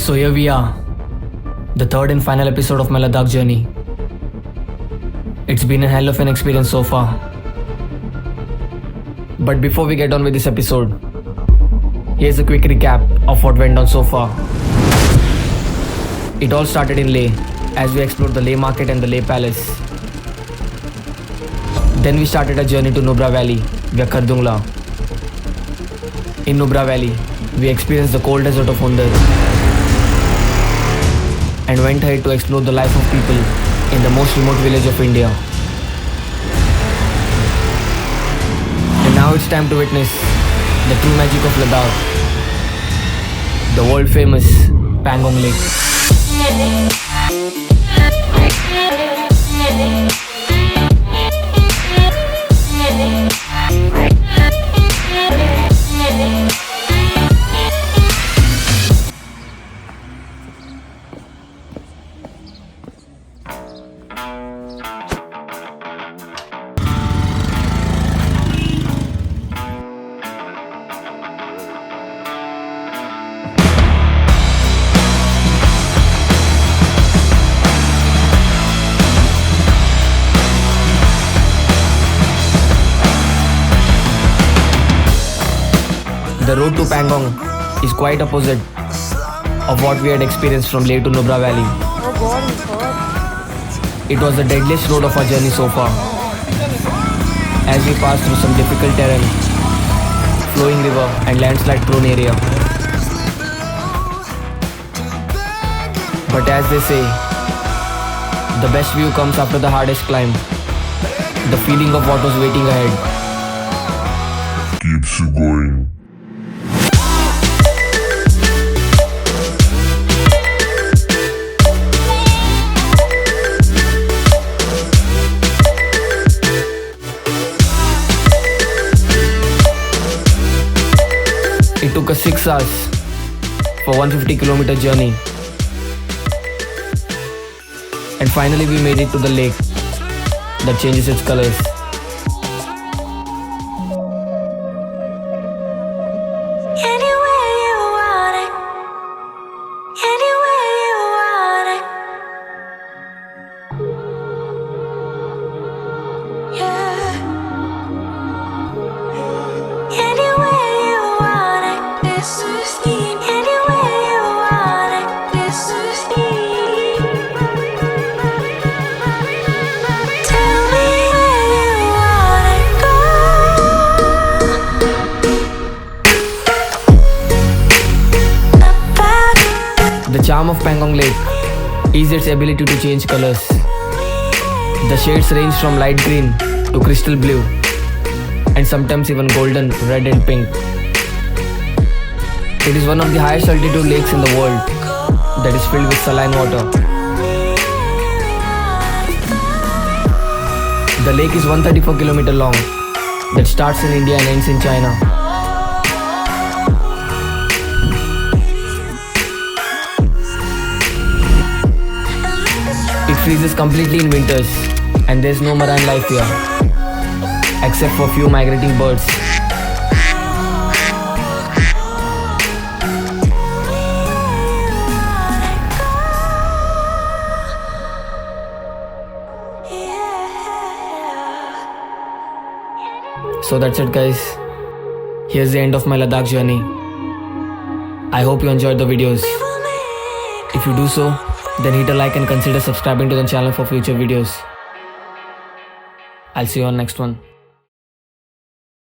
So here we are, the third and final episode of my Ladakh journey. It's been a hell of an experience so far. But before we get on with this episode, here's a quick recap of what went on so far. It all started in Leh as we explored the Leh market and the Leh palace. Then we started a journey to Nubra Valley via Khardungla. In Nubra Valley, we experienced the cold desert of Hundar and went ahead to explore the life of people in the most remote village of India. And now it's time to witness the true magic of Ladakh, the world famous Pangong Lake. The road to Pangong is quite opposite of what we had experienced from Leh to Nubra Valley. It was the deadliest road of our journey so far, as we passed through some difficult terrain, flowing river and landslide prone area. But as they say, the best view comes after the hardest climb. The feeling of what was waiting ahead keeps you going. It took us 6 hours for 150-kilometer journey, and finally we made it to the lake that changes its colors. The charm of Pangong Lake is its ability to change colors. The shades range from light green to crystal blue, and sometimes even golden, red and pink. It is one of the highest altitude lakes in the world that is filled with saline water. The lake is 134 km long that starts in India and ends in China. It freezes completely in winters, and there's no marine life here, except for few migrating birds. So that's it, guys. Here's the end of my Ladakh journey. I hope you enjoyed the videos. If you do so, then hit a like and consider subscribing to the channel for future videos. I'll see you on next one.